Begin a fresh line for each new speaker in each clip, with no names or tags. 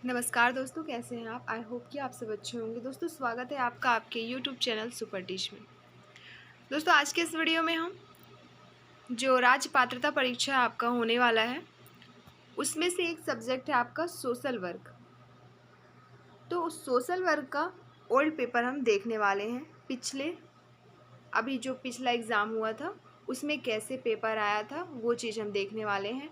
नमस्कार दोस्तों, कैसे हैं आप? आई होप कि आप सब अच्छे होंगे। दोस्तों, स्वागत है आपका आपके यूट्यूब चैनल सुपर डिश में। दोस्तों, आज के इस वीडियो में हम जो राज्य पात्रता परीक्षा आपका होने वाला है, उसमें से एक सब्जेक्ट है आपका सोशल वर्क। तो उस सोशल वर्क का ओल्ड पेपर हम देखने वाले हैं। अभी जो पिछला एग्ज़ाम हुआ था, उसमें कैसे पेपर आया था, वो चीज़ हम देखने वाले हैं।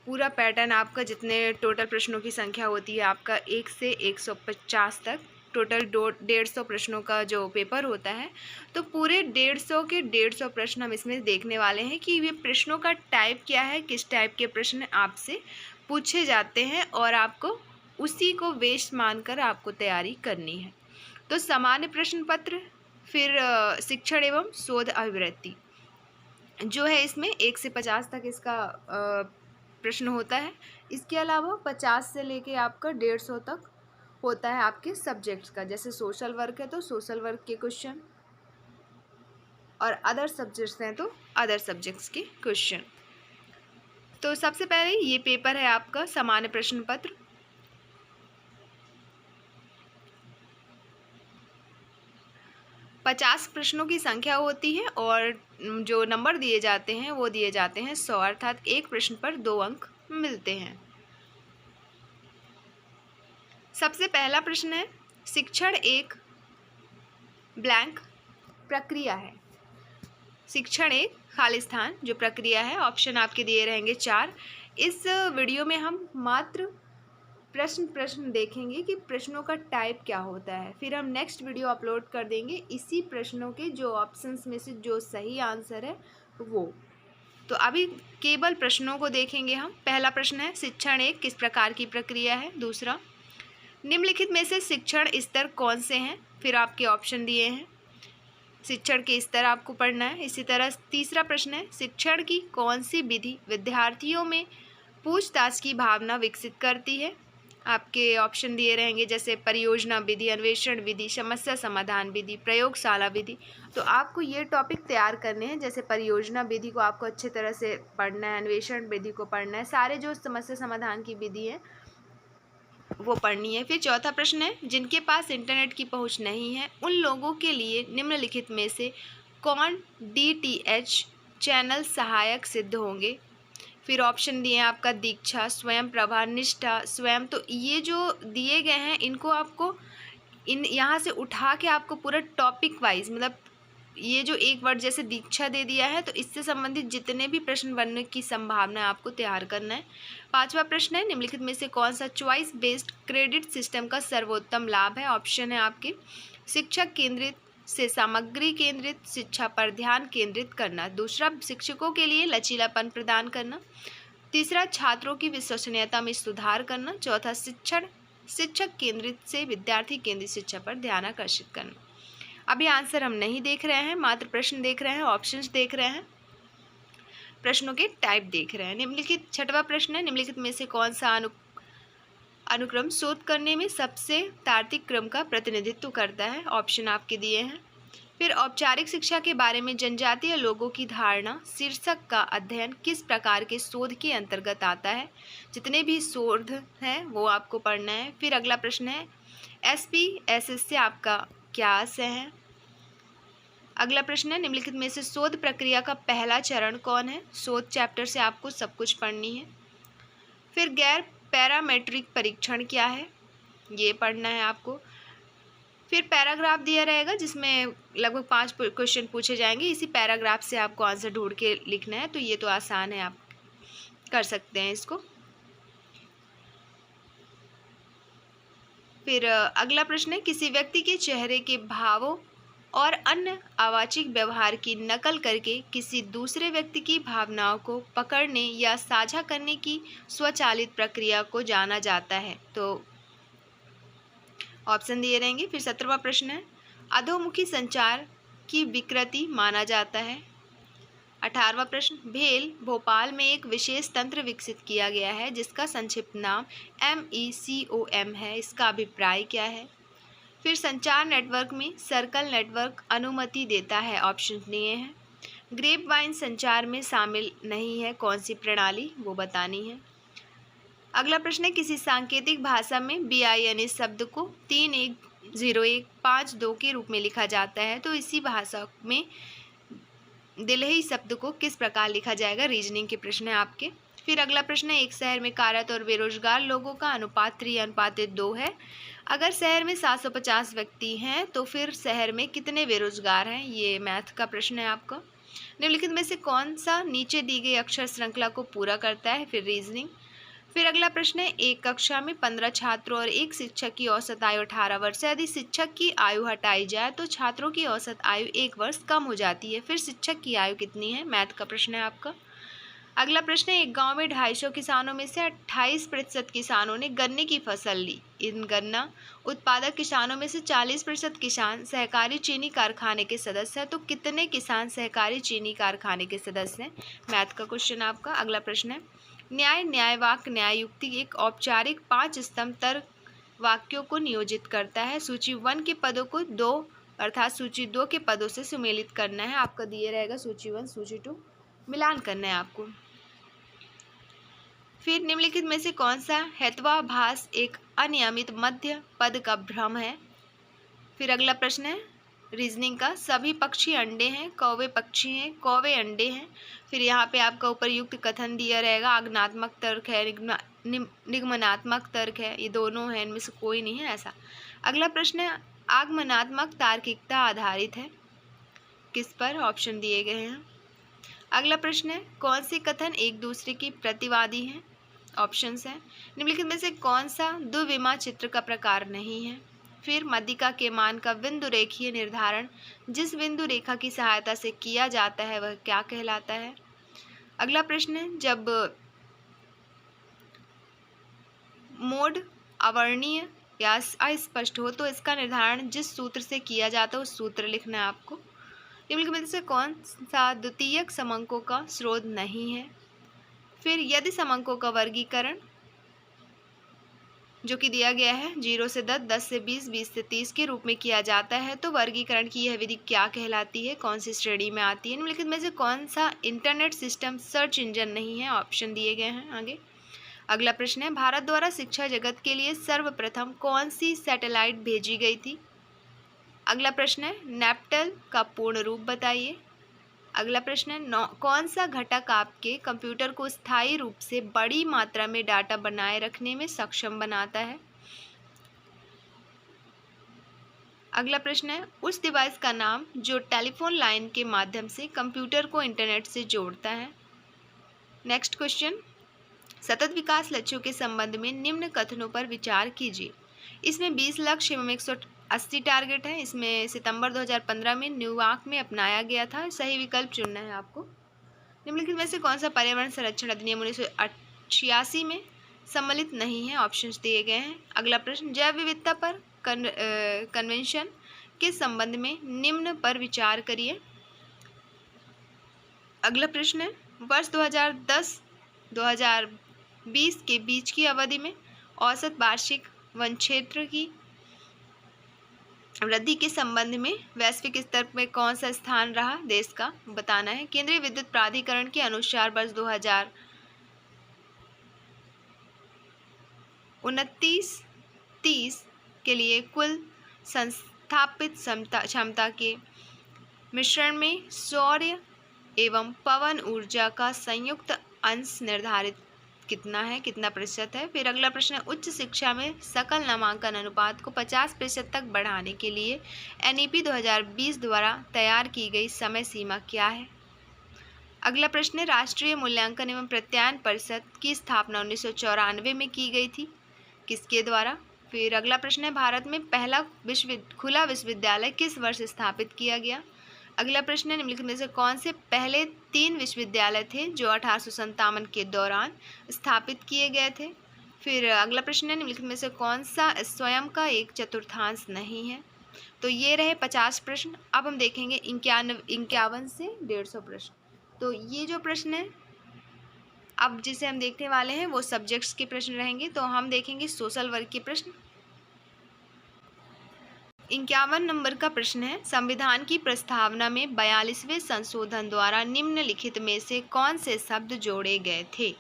पूरा पैटर्न आपका, जितने टोटल प्रश्नों की संख्या होती है आपका 1 से 150 तक, टोटल 150 प्रश्नों का जो पेपर होता है, तो पूरे 150 के 150 प्रश्न हम इसमें देखने वाले हैं कि ये प्रश्नों का टाइप क्या है, किस टाइप के प्रश्न आपसे पूछे जाते हैं और आपको उसी को बेस मानकर आपको तैयारी करनी है। तो सामान्य प्रश्न पत्र, फिर शिक्षण एवं शोध अभिवृत्ति जो है, इसमें 1 से 50 तक इसका प्रश्न होता है। इसके अलावा 50 से लेके आपका 150 तक होता है आपके सब्जेक्ट्स का। जैसे सोशल वर्क है तो सोशल वर्क के क्वेश्चन, और अदर सब्जेक्ट्स हैं तो अदर सब्जेक्ट्स के क्वेश्चन। तो सबसे पहले ये पेपर है आपका सामान्य प्रश्न पत्र। पचास प्रश्नों की संख्या होती है और जो नंबर दिए जाते हैं वो दिए जाते हैं 100, अर्थात एक प्रश्न पर 2 अंक मिलते हैं। सबसे पहला प्रश्न है, शिक्षण एक ब्लैंक प्रक्रिया है। शिक्षण एक खालिस्तान जो प्रक्रिया है। ऑप्शन आपके दिए रहेंगे 4। इस वीडियो में हम मात्र प्रश्न देखेंगे कि प्रश्नों का टाइप क्या होता है। फिर हम नेक्स्ट वीडियो अपलोड कर देंगे इसी प्रश्नों के जो ऑप्शंस में से जो सही आंसर है वो। तो अभी केवल प्रश्नों को देखेंगे हम। पहला प्रश्न है, शिक्षण एक किस प्रकार की प्रक्रिया है। दूसरा, निम्नलिखित में से शिक्षण स्तर कौन से हैं। फिर आपके ऑप्शन दिए हैं, शिक्षण के स्तर आपको पढ़ना है। इसी तरह तीसरा प्रश्न है, शिक्षण की कौन सी विधि विद्यार्थियों में पूछताछ की भावना विकसित करती है। आपके ऑप्शन दिए रहेंगे जैसे परियोजना विधि, अन्वेषण विधि, समस्या समाधान विधि, प्रयोगशाला विधि। तो आपको ये टॉपिक तैयार करने हैं। जैसे परियोजना विधि को आपको अच्छे तरह से पढ़ना है, अन्वेषण विधि को पढ़ना है, सारे जो समस्या समाधान की विधि है वो पढ़नी है। फिर चौथा प्रश्न है, जिनके पास इंटरनेट की पहुंच नहीं है उन लोगों के लिए निम्नलिखित में से कौन DTH चैनल सहायक सिद्ध होंगे। फिर ऑप्शन दिए हैं आपका दीक्षा, स्वयं प्रभा, निष्ठा, स्वयं। तो ये जो दिए गए हैं इनको आपको यहाँ से उठा के आपको पूरा टॉपिक वाइज, मतलब ये जो एक वर्ड जैसे दीक्षा दे दिया है तो इससे संबंधित जितने भी प्रश्न बनने की संभावना है आपको तैयार करना है। पांचवा प्रश्न है, निम्नलिखित में से कौन सा चॉइस बेस्ड क्रेडिट सिस्टम का सर्वोत्तम लाभ है। ऑप्शन है आपके शिक्षक केंद्रित से सामग्री केंद्रित शिक्षा पर ध्यान केंद्रित करना। दूसरा, शिक्षकों के लिए लचीलापन प्रदान करना। तीसरा, छात्रों की विश्वसनीयता में सुधार करना। चौथा, शिक्षक केंद्रित से विद्यार्थी केंद्रित शिक्षा पर ध्यान आकर्षित करना। अभी आंसर हम नहीं देख रहे हैं, मात्र प्रश्न देख रहे हैं, ऑप्शंस देख रहे हैं, प्रश्नों के टाइप देख रहे हैं। निम्नलिखित छठवां प्रश्न है, निम्नलिखित में से कौन सा अनुक्रम शोध करने में सबसे तार्किक क्रम का प्रतिनिधित्व करता है। ऑप्शन आपके दिए हैं। फिर औपचारिक शिक्षा के बारे में जनजातीय लोगों की धारणा शीर्षक का अध्ययन किस प्रकार के शोध के अंतर्गत आता है। जितने भी शोध हैं वो आपको पढ़ना है। फिर अगला प्रश्न है, SPSS से आपका क्या आशय है। अगला प्रश्न है, निम्नलिखित में से शोध प्रक्रिया का पहला चरण कौन है। शोध चैप्टर से आपको सब कुछ पढ़नी है। फिर गैर पैरामेट्रिक परीक्षण क्या है, ये पढ़ना है आपको। फिर पैराग्राफ दिया रहेगा जिसमें लगभग 5 क्वेश्चन पूछे जाएंगे। इसी पैराग्राफ से आपको आंसर ढूंढ के लिखना है। तो ये तो आसान है, आप कर सकते हैं इसको। फिर अगला प्रश्न है, किसी व्यक्ति के चेहरे के भावों और अन्य अवाचिक व्यवहार की नकल करके किसी दूसरे व्यक्ति की भावनाओं को पकड़ने या साझा करने की स्वचालित प्रक्रिया को जाना जाता है। तो ऑप्शन दिए रहेंगे। फिर 17वां प्रश्न है, अधोमुखी संचार की विकृति माना जाता है। 18वां प्रश्न, भेल भोपाल में एक विशेष तंत्र विकसित किया गया है जिसका संक्षिप्त नाम MECOM है, इसका अभिप्राय क्या है। फिर संचार नेटवर्क में सर्कल नेटवर्क अनुमति देता है। ऑप्शन दिए हैं। ग्रेप वाइन संचार में शामिल नहीं है, कौन सी प्रणाली, वो बतानी है। अगला प्रश्न है, किसी सांकेतिक भाषा में BIN शब्द को 310152 के रूप में लिखा जाता है, तो इसी भाषा में दिल्ही शब्द को किस प्रकार लिखा जाएगा। रीजनिंग के प्रश्न है आपके। फिर अगला प्रश्न है, एक शहर में कार्यरत और बेरोजगार लोगों का अनुपात 3:2 है। अगर शहर में 750 व्यक्ति हैं तो फिर शहर में कितने बेरोजगार हैं। ये मैथ का प्रश्न है आपका। निम्नलिखित में से कौन सा नीचे दी गई अक्षर श्रृंखला को पूरा करता है। फिर रीजनिंग। फिर अगला प्रश्न है, एक कक्षा में 15 छात्रों और एक शिक्षक की औसत आयु 18 वर्ष है। यदि शिक्षक की आयु हटाई जाए तो छात्रों की औसत आयु 1 वर्ष कम हो जाती है। फिर शिक्षक की आयु कितनी है। मैथ का प्रश्न है आपका। अगला प्रश्न है, एक गांव में 250 किसानों में से 28% किसानों ने गन्ने की फसल ली। इन गन्ना उत्पादक किसानों में से 40% किसान सहकारी चीनी कारखाने के सदस्य हैं। तो कितने किसान सहकारी चीनी कारखाने के सदस्य हैं। मैथ का क्वेश्चन आपका। अगला प्रश्न है, न्याय, न्यायवाक्य, न्याय युक्ति एक औपचारिक 5 स्तंभ तर्क वाक्यों को नियोजित करता है। सूची 1 के पदों को 2 अर्थात सूची 2 के पदों से सुमेलित करना है। आपका दिए रहेगा सूची 1 सूची 2 मिलान करना है आपको। फिर निम्नलिखित में से कौन सा हेत्वाभास एक अनियमित मध्य पद का भ्रम है। फिर अगला प्रश्न है रीजनिंग का, सभी पक्षी अंडे हैं, कौवे पक्षी हैं, कौवे अंडे हैं। फिर यहाँ पे आपका उपयुक्त कथन दिया रहेगा। आगमनात्मक तर्क है, निगमनात्मक तर्क है, ये दोनों हैं, इनमें से कोई नहीं है ऐसा। अगला प्रश्न है, आगमनात्मक तार्किकता आधारित है किस पर। ऑप्शन दिए गए हैं। अगला प्रश्न है, कौन से कथन एक दूसरे की प्रतिवादी हैं। ऑप्शंस हैं। निम्नलिखित में से कौन सा द्विविमा चित्र का प्रकार नहीं है। फिर मध्यिका के मान का बिंदु रेखीय निर्धारण जिस बिंदु रेखा की सहायता से किया जाता है वह क्या कहलाता है। अगला प्रश्न है, जब मोड अवर्णीय या अस्पष्ट हो तो इसका निर्धारण जिस सूत्र से किया जाता है उस सूत्र लिखना है आपको। निम्नलिखित में से कौन सा द्वितीयक समंकों का स्रोत नहीं है। फिर यदि समंकों का वर्गीकरण जो कि दिया गया है 0 से 10, 10 से 20, 20 से 30 के रूप में किया जाता है तो वर्गीकरण की यह विधि क्या कहलाती है, कौन सी श्रेणी में आती है। निम्नलिखित में से कौन सा इंटरनेट सिस्टम सर्च इंजन नहीं है। ऑप्शन दिए गए हैं आगे। अगला प्रश्न है, भारत द्वारा शिक्षा जगत के लिए सर्वप्रथम कौन सी सैटेलाइट भेजी गई थी। अगला प्रश्न है, नेप्टल का पूर्ण रूप बताइए। अगला प्रश्न है, कौन सा घटक आपके कंप्यूटर को स्थायी रूप से बड़ी मात्रा में डाटा बनाए रखने में सक्षम बनाता है। अगला प्रश्न है, उस डिवाइस का नाम जो टेलीफोन लाइन के माध्यम से कंप्यूटर को इंटरनेट से जोड़ता है। नेक्स्ट क्वेश्चन, सतत विकास लक्ष्यों के संबंध में निम्न कथनों पर विचार कीजिए। इसमें 20 लक्ष्य एवं 180 टारगेट है। इसमें सितंबर 2015 में न्यूयॉर्क में अपनाया गया था। सही विकल्प चुनना है आपको। निम्नलिखित में से कौन सा पर्यावरण संरक्षण अधिनियम 1986 में सम्मिलित नहीं है। ऑप्शंस दिए गए हैं। अगला प्रश्न, जैव विविधता पर कन्वेंशन के संबंध में निम्न पर विचार करिए। अगला प्रश्न है, वर्ष 2010-2020 के बीच की अवधि में औसत वार्षिक वन क्षेत्र की वृद्धि के संबंध में वैश्विक स्तर पर कौन सा स्थान रहा देश का बताना है। केंद्रीय विद्युत प्राधिकरण के अनुसार वर्ष 2029-30 के लिए कुल संस्थापित क्षमता के मिश्रण में सौर एवं पवन ऊर्जा का संयुक्त अंश निर्धारित कितना है, कितना प्रतिशत है। फिर अगला प्रश्न है, उच्च शिक्षा में सकल नामांकन अनुपात को 50% तक बढ़ाने के लिए NEP 2020 द्वारा तैयार की गई समय सीमा क्या है। अगला प्रश्न है, राष्ट्रीय मूल्यांकन एवं प्रत्यायन परिषद की स्थापना 1994 में की गई थी, किसके द्वारा। फिर अगला प्रश्न है, भारत में पहला खुला विश्वविद्यालय किस वर्ष स्थापित किया गया। अगला प्रश्न है, निम्नलिखित में से कौन से पहले 3 विश्वविद्यालय थे जो 1857 के दौरान स्थापित किए गए थे। फिर अगला प्रश्न है, निम्नलिखित में से कौन सा स्वयं का एक चतुर्थांश नहीं है। तो ये रहे 50 प्रश्न। अब हम देखेंगे 51 से 150 प्रश्न। तो ये जो प्रश्न है अब जिसे हम देखने वाले हैं वो सब्जेक्ट्स के प्रश्न रहेंगे। तो हम देखेंगे सोशल वर्क के प्रश्न। 51 नंबर का प्रश्न है, संविधान की प्रस्तावना में 42वें संशोधन द्वारा निम्नलिखित में से कौन से शब्द जोड़े गए थे।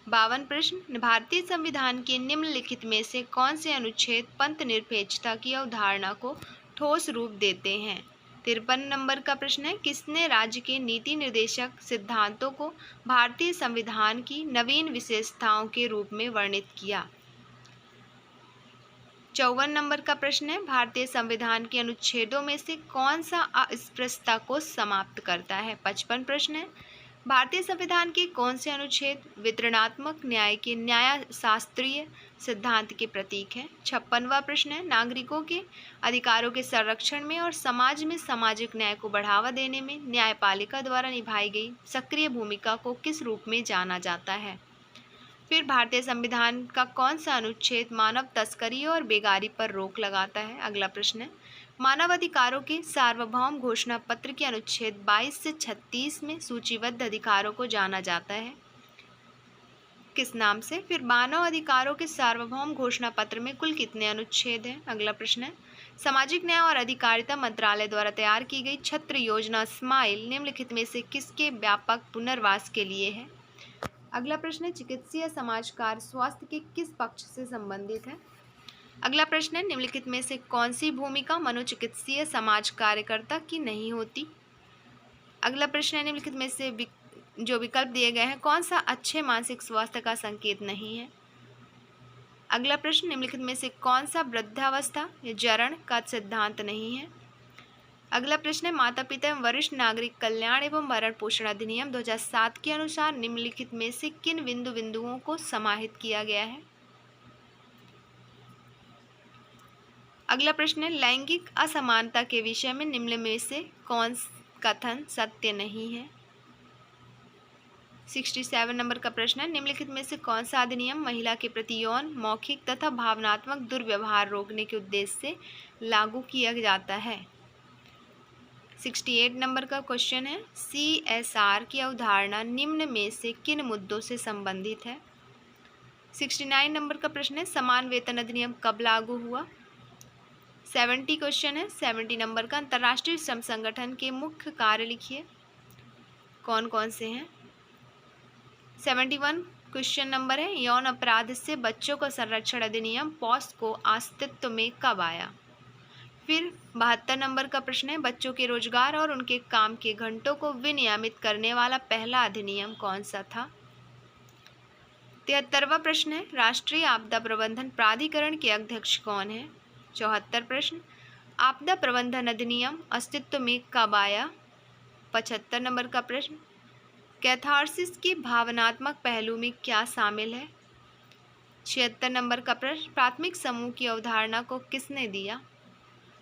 52 प्रश्न, भारतीय संविधान के निम्नलिखित में से कौन से अनुच्छेद पंथ निरपेक्षता की अवधारणा को ठोस रूप देते हैं? 53 नंबर का प्रश्न है, किसने राज्य के नीति निर्देशक सिद्धांतों को भारतीय संविधान की नवीन विशेषताओं के रूप में वर्णित किया? 54 नंबर का प्रश्न है, भारतीय संविधान के अनुच्छेदों में से कौन सा अस्पृश्यता को समाप्त करता है? 55 प्रश्न है, भारतीय संविधान के कौन से अनुच्छेद वितरणात्मक न्याय के न्याय शास्त्रीय सिद्धांत के प्रतीक है? 56वां प्रश्न है, नागरिकों के अधिकारों के संरक्षण में और समाज में सामाजिक न्याय को बढ़ावा देने में न्यायपालिका द्वारा निभाई गई सक्रिय भूमिका को किस रूप में जाना जाता है? फिर भारतीय संविधान का कौन सा अनुच्छेद मानव तस्करी और बेगारी पर रोक लगाता है? अगला प्रश्न है, मानव अधिकारों के सार्वभौम घोषणा पत्र के अनुच्छेद 22 से 36 में सूचीबद्ध अधिकारों को जाना जाता है किस नाम से? फिर मानव अधिकारों के सार्वभौम घोषणा पत्र में कुल कितने अनुच्छेद हैं? अगला प्रश्न है, सामाजिक न्याय और अधिकारिता मंत्रालय द्वारा तैयार की गई छत्र योजना स्माइल निम्नलिखित में से किसके व्यापक पुनर्वास के लिए है? अगला प्रश्न है, चिकित्सीय समाजकार स्वास्थ्य के किस पक्ष से संबंधित है? अगला प्रश्न है, निम्नलिखित में से कौन सी भूमिका मनोचिकित्सीय समाज कार्यकर्ता की नहीं होती? अगला प्रश्न है, निम्नलिखित में से जो विकल्प दिए गए हैं कौन सा अच्छे मानसिक स्वास्थ्य का संकेत नहीं है? अगला प्रश्न, निम्नलिखित में से कौन सा वृद्धावस्था या जरण का सिद्धांत नहीं है? अगला प्रश्न है, माता पिता एवं वरिष्ठ नागरिक कल्याण एवं भरण पोषण अधिनियम 2007 के अनुसार निम्नलिखित में से किन बिंदुओं को समाहित किया गया है? अगला प्रश्न है, लैंगिक असमानता के विषय में निम्न में से कौन कथन सत्य नहीं है? 67 नंबर का प्रश्न है, निम्नलिखित में से कौन सा अधिनियम महिला के प्रति यौन मौखिक तथा भावनात्मक दुर्व्यवहार रोकने के उद्देश्य से लागू किया जाता है? 68 नंबर का क्वेश्चन है, CSR की अवधारणा निम्न में से किन मुद्दों से संबंधित है? 69 नंबर का प्रश्न है, समान वेतन अधिनियम कब लागू हुआ? 70 क्वेश्चन है, 70 नंबर का, अंतर्राष्ट्रीय श्रम संगठन के मुख्य कार्य लिखिए, कौन कौन से हैं? 71 क्वेश्चन नंबर है, यौन अपराध से बच्चों का संरक्षण अधिनियम पॉस्को अस्तित्व में कब आया? फिर 72 नंबर का प्रश्न है, बच्चों के रोजगार और उनके काम के घंटों को विनियमित करने वाला पहला अधिनियम कौन सा था? 73वां प्रश्न है, राष्ट्रीय आपदा प्रबंधन प्राधिकरण के अध्यक्ष कौन है? 74 प्रश्न, आपदा प्रबंधन अधिनियम अस्तित्व में कब आया? 75 नंबर का प्रश्न, कैथार्सिस के भावनात्मक पहलू में क्या शामिल है? 76 नंबर का प्रश्न, प्राथमिक समूह की अवधारणा को किसने दिया?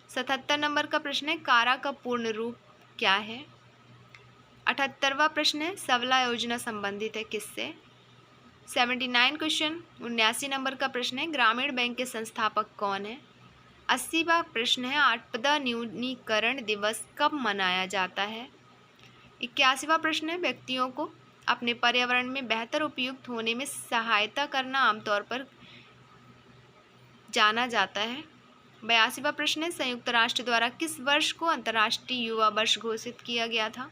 77 नंबर का प्रश्न है, कारा का पूर्ण रूप क्या है? 78वां प्रश्न है, सबला योजना संबंधित है किससे? 79 क्वेश्चन 79 नंबर का प्रश्न है, ग्रामीण बैंक के संस्थापक कौन है? 80वां प्रश्न है, आपदा न्यूनीकरण दिवस कब मनाया जाता है? 81वां प्रश्न है, व्यक्तियों को अपने पर्यावरण में बेहतर उपयुक्त होने में सहायता करना आमतौर पर जाना जाता है? 82वां प्रश्न है, संयुक्त राष्ट्र द्वारा किस वर्ष को अंतर्राष्ट्रीय युवा वर्ष घोषित किया गया था?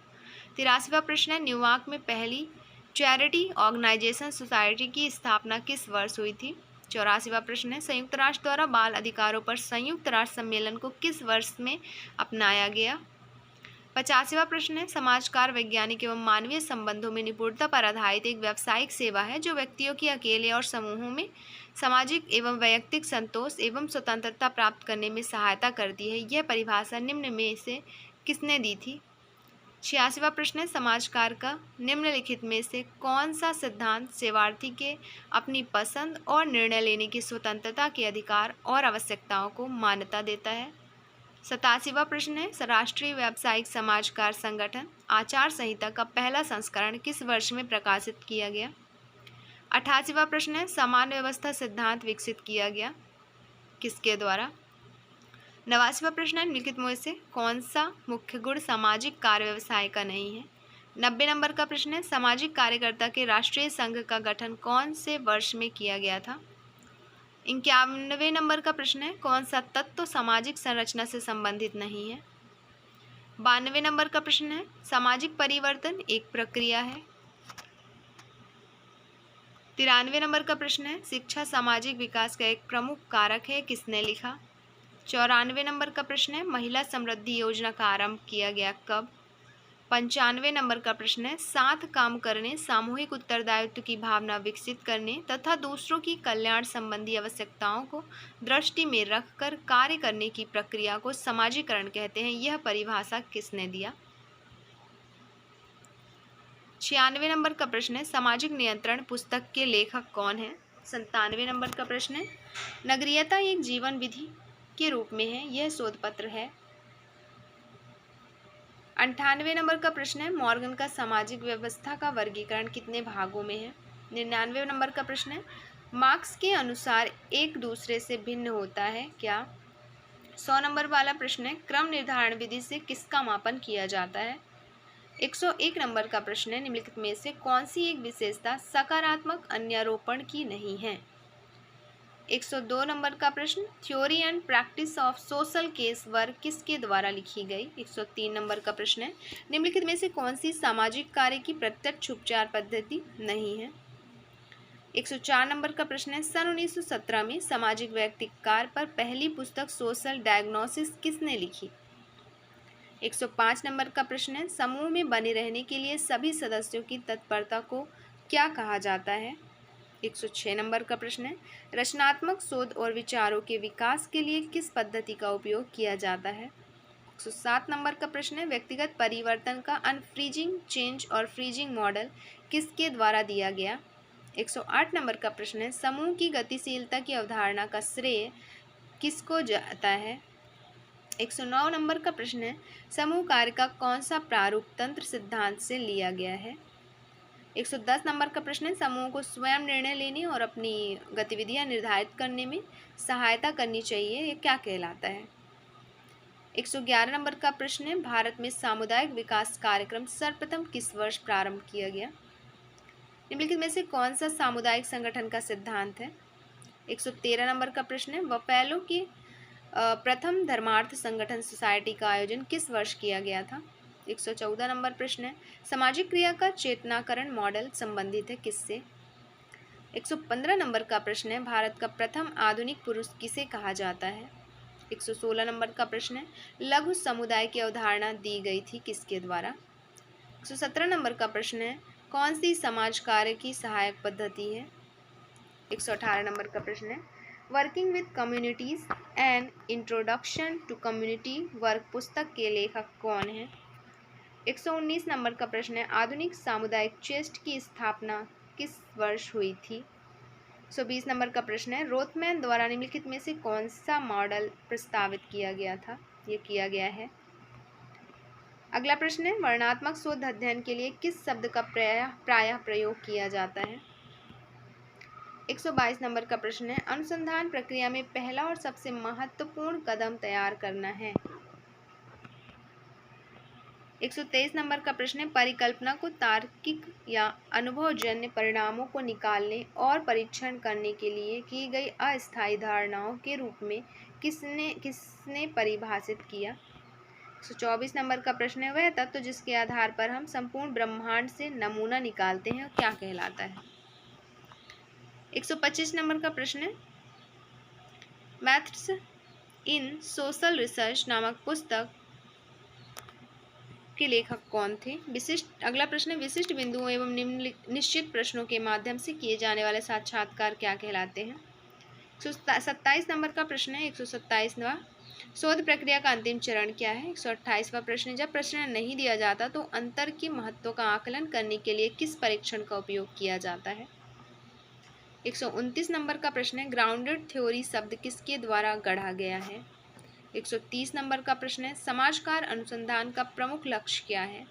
83वां प्रश्न है, न्यूयॉर्क में पहली चैरिटी ऑर्गेनाइजेशन सोसाइटी की स्थापना किस वर्ष हुई थी? 84वां प्रश्न है, संयुक्त राष्ट्र द्वारा बाल अधिकारों पर संयुक्त राष्ट्र सम्मेलन को किस वर्ष में अपनाया गया? 85वां प्रश्न है, समाजकार वैज्ञानिक एवं मानवीय संबंधों में निपुणता पर आधारित एक व्यावसायिक सेवा है जो व्यक्तियों की अकेले और समूहों में सामाजिक एवं वैयक्तिक संतोष एवं स्वतंत्रता प्राप्त करने में सहायता करती है। यह परिभाषा निम्न में से किसने दी थी? 86वां प्रश्न है, समाजकार का निम्नलिखित में से कौन सा सिद्धांत सेवार्थी के अपनी पसंद और निर्णय लेने की स्वतंत्रता के अधिकार और आवश्यकताओं को मान्यता देता है? 87वां प्रश्न है, राष्ट्रीय व्यावसायिक समाजकार संगठन आचार संहिता का पहला संस्करण किस वर्ष में प्रकाशित किया गया? 88वां प्रश्न है, समान व्यवस्था सिद्धांत विकसित किया गया किसके द्वारा? 89वां प्रश्न है, निम्नलिखित में से कौन सा मुख्य गुण सामाजिक कार्य व्यवसाय का नहीं है? 90 नंबर का प्रश्न है, सामाजिक कार्यकर्ता के राष्ट्रीय संघ का गठन कौन से वर्ष में किया गया था? 91 नंबर का प्रश्न है, कौन सा तत्व सामाजिक संरचना से संबंधित नहीं है? 92 नंबर का प्रश्न है, सामाजिक परिवर्तन एक प्रक्रिया है? 93 नंबर का प्रश्न है, शिक्षा सामाजिक विकास का एक प्रमुख कारक है, किसने लिखा? 94 नंबर का प्रश्न है, महिला समृद्धि योजना का आरंभ किया गया कब? 95 नंबर का प्रश्न है, साथ काम करने, सामूहिक उत्तरदायित्व की भावना विकसित करने तथा दूसरों की कल्याण संबंधी आवश्यकताओं को दृष्टि में रखकर कार्य करने की प्रक्रिया को समाजीकरण कहते हैं। यह परिभाषा किसने दिया? 96 नंबर का प्रश्न है, सामाजिक नियंत्रण पुस्तक के लेखक कौन है? 97 नंबर का प्रश्न है, नगरीयता एक जीवन विधि के रूप में है, यह शोध पत्र है। 98 नंबर का प्रश्न है, मॉर्गन का सामाजिक व्यवस्था का वर्गीकरण कितने भागों में है? 99 नंबर का प्रश्न है, मार्क्स के अनुसार एक दूसरे से भिन्न होता है क्या? 100 नंबर वाला प्रश्न है, क्रम निर्धारण विधि से किसका मापन किया जाता है? 101 नंबर का प्रश्न है, निम्नलिखित में से कौन सी एक विशेषता सकारात्मक अन्यारोपण की नहीं है? 102 नंबर का प्रश्न, theory and practice of social case work किसके द्वारा लिखी गई? 103 नंबर का प्रश्न है, निम्नलिखित में से कौन सी सामाजिक कार्य की प्रत्यक्ष उपचार पद्धति नहीं है? 104 नंबर का प्रश्न है, सन 1917 में सामाजिक वैयक्तिक कार्य पर पहली पुस्तक सोशल डायग्नोसिस किसने लिखी? 105 नंबर का प्रश्न है, समूह में बने रहने के लिए सभी सदस्यों की तत्परता को क्या कहा जाता है? 106 नंबर का प्रश्न है, रचनात्मक शोध और विचारों के विकास के लिए किस पद्धति का उपयोग किया जाता है? 107 नंबर का प्रश्न है, व्यक्तिगत परिवर्तन का अनफ्रीजिंग, चेंज और फ्रीजिंग मॉडल किसके द्वारा दिया गया? 108 नंबर का प्रश्न है, समूह की गतिशीलता की अवधारणा का श्रेय किसको जाता है? 109 नंबर का प्रश्न है, समूह कार्य का कौन सा प्रारूप तंत्र सिद्धांत से लिया गया है? 110 नंबर का प्रश्न है, समूह को स्वयं निर्णय लेने और अपनी गतिविधियां निर्धारित करने में सहायता करनी चाहिए, ये क्या कहलाता है? 111 नंबर का प्रश्न है, भारत में सामुदायिक विकास कार्यक्रम सर्वप्रथम किस वर्ष प्रारंभ किया गया? निम्नलिखित में से कौन सा सामुदायिक संगठन का सिद्धांत है? 113 नंबर का प्रश्न है, बफेलो की प्रथम धर्मार्थ संगठन सोसाइटी का आयोजन किस वर्ष किया गया था? 114 नंबर प्रश्न है, सामाजिक क्रिया का चेतनाकरण मॉडल संबंधित है किससे? 115 नंबर का प्रश्न है, भारत का प्रथम आधुनिक पुरुष किसे कहा जाता है? 116 नंबर का प्रश्न है, लघु समुदाय की अवधारणा दी गई थी किसके द्वारा? 117 नंबर का प्रश्न है, कौन सी समाज कार्य की सहायक पद्धति है? 118 नंबर का प्रश्न है, working with communities and introduction to community work पुस्तक के लेखक कौन है? 119 नंबर का प्रश्न है, आधुनिक सामुदायिक चेस्ट की स्थापना किस वर्ष हुई थी? 120 नंबर का प्रश्न है, रोथमैन द्वारा निम्नलिखित में से कौन सा मॉडल प्रस्तावित किया गया था? ये किया गया है। अगला प्रश्न है, वर्णनात्मक शोध अध्ययन के लिए किस शब्द का प्रायः प्रयोग किया जाता है? 122 नंबर का प्रश्न है, अनुसंधान प्रक्रिया में पहला और सबसे महत्वपूर्ण कदम तैयार करना है। 123 नंबर का प्रश्न है, परिकल्पना को तार्किक या अनुभवजन्य परिणामों को निकालने और परीक्षण करने के लिए की गई अस्थायी धारणाओं के रूप में किसने परिभाषित किया? 124 नंबर का प्रश्न है, वह तत्व जिसके आधार पर हम संपूर्ण ब्रह्मांड से नमूना निकालते हैं क्या कहलाता है? 125 नंबर का प्रश्न है, मैथ्स इन सोशल रिसर्च नामक पुस्तक के लेखक कौन थे? अगला प्रश्न है, विशिष्ट बिंदुओं एवं निश्चित प्रश्नों के माध्यम से किए जाने वाले साक्षात्कार क्या कहलाते हैं? 127 नंबर का प्रश्न है, 127वां, शोध प्रक्रिया का अंतिम चरण क्या है? 128वां प्रश्न है, जब प्रश्न नहीं दिया जाता तो अंतर के महत्व का आकलन करने के लिए किस परीक्षण का उपयोग किया जाता है? 129 नंबर का प्रश्न है, ग्राउंडेड थ्योरी शब्द किसके द्वारा गढ़ा गया है? 130 नंबर का प्रश्न है, समाजकार अनुसंधान का प्रमुख लक्ष्य क्या है?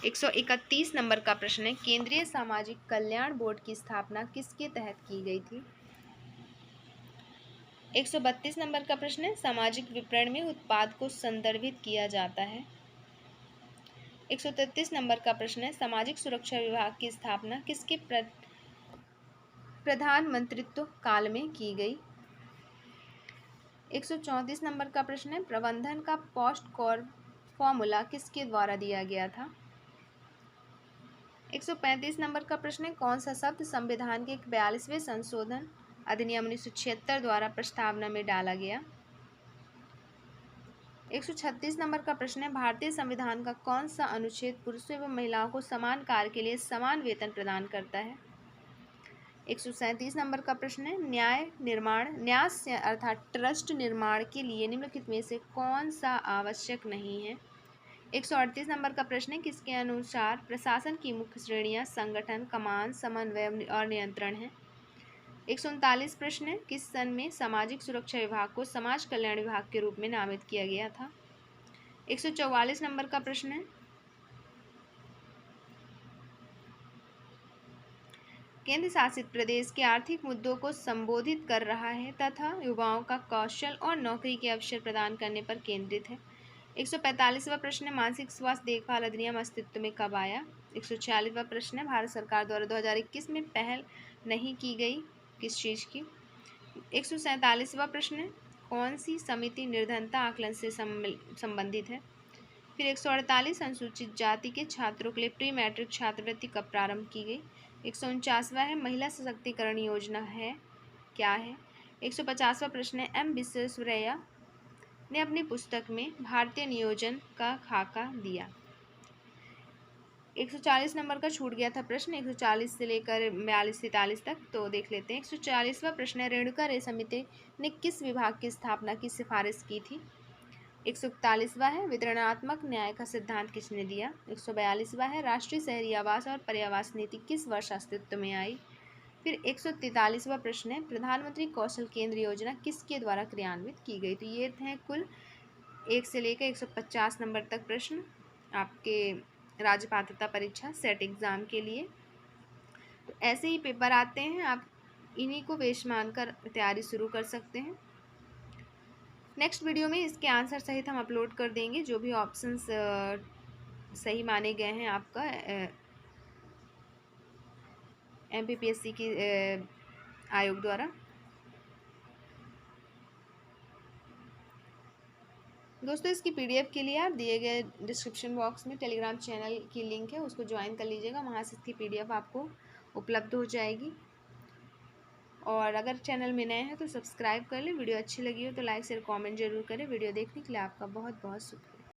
131 नंबर का प्रश्न है, केंद्रीय सामाजिक कल्याण बोर्ड की स्थापना किसके तहत की गई थी? 132 नंबर का प्रश्न है, सामाजिक विपणन में उत्पाद को संदर्भित किया जाता है। 133 नंबर का प्रश्न है, सामाजिक सुरक्षा विभाग की स्थापना किसके प्रधानमंत्रित्व काल में की गई? 134 नंबर का प्रश्न है, प्रबंधन का पोस्ट कॉर फॉर्मूला किसके द्वारा दिया गया था? 135 नंबर का प्रश्न है, कौन सा शब्द संविधान के 42वें संशोधन अधिनियम 1976 द्वारा प्रस्तावना में डाला गया? 136 नंबर का प्रश्न है, भारतीय संविधान का कौन सा अनुच्छेद पुरुषों एवं महिलाओं को समान कार्य के लिए समान वेतन प्रदान करता है? 137 नंबर का प्रश्न है, न्यास अर्थात ट्रस्ट निर्माण के लिए निम्नलिखित में से कौन सा आवश्यक नहीं है? 138 नंबर का प्रश्न है, किसके अनुसार प्रशासन की मुख्य श्रेणियां संगठन, कमान, समन्वय और नियंत्रण है? 139 प्रश्न है, किस सन में सामाजिक सुरक्षा विभाग को समाज कल्याण विभाग के रूप में नामित किया गया था? 144 नंबर का प्रश्न है, केंद्र शासित प्रदेश के आर्थिक मुद्दों को संबोधित कर रहा है तथा युवाओं का कौशल और नौकरी के अवसर प्रदान करने पर केंद्रित है? 145वां प्रश्न है, मानसिक स्वास्थ्य देखभाल अधिनियम अस्तित्व में कब आया? 146वां प्रश्न है, भारत सरकार द्वारा 2021 में पहल नहीं की गई किस चीज़ की? 147वां प्रश्न है, कौन सी समिति निर्धनता आकलन से संबंधित है? फिर 148, अनुसूचित जाति के छात्रों के लिए प्री मैट्रिक छात्रवृत्ति कब प्रारंभ की गई? 149वां है, महिला सशक्तिकरण योजना है क्या है? 150वां प्रश्न है, एम विश्वेश्वरैया ने अपनी पुस्तक में भारतीय नियोजन का खाका दिया। 140 नंबर का छूट गया था प्रश्न, 140 से लेकर 42-43 तक, तो देख लेते हैं। 140वां प्रश्न है, रेणुका रे समिति ने किस विभाग की स्थापना की सिफारिश की थी? 141वां है, वितरणात्मक न्याय का सिद्धांत किसने दिया? 142वां है, राष्ट्रीय शहरी आवास और पर्यावास नीति किस वर्ष अस्तित्व में आई? फिर 143वां प्रश्न है, प्रधानमंत्री कौशल केंद्र योजना किसके द्वारा क्रियान्वित की गई? तो ये हैं कुल 1 से लेकर 150 नंबर तक प्रश्न आपके राज्य पात्रता परीक्षा सेट एग्ज़ाम के लिए। तो ऐसे ही पेपर आते हैं, आप इन्हीं को बेस मानकर तैयारी शुरू कर सकते हैं। नेक्स्ट वीडियो में इसके आंसर सहित हम अपलोड कर देंगे, जो भी ऑप्शंस सही माने गए हैं आपका MPPSC की आयोग द्वारा। दोस्तों, इसकी PDF के लिए आप दिए गए डिस्क्रिप्शन बॉक्स में टेलीग्राम चैनल की लिंक है, उसको ज्वाइन कर लीजिएगा, वहाँ से इसकी PDF आपको उपलब्ध हो जाएगी। और अगर चैनल में नए हैं तो सब्सक्राइब कर लें। वीडियो अच्छी लगी हो तो लाइक शेयर कमेंट जरूर करें। वीडियो देखने के लिए आपका बहुत बहुत शुक्रिया।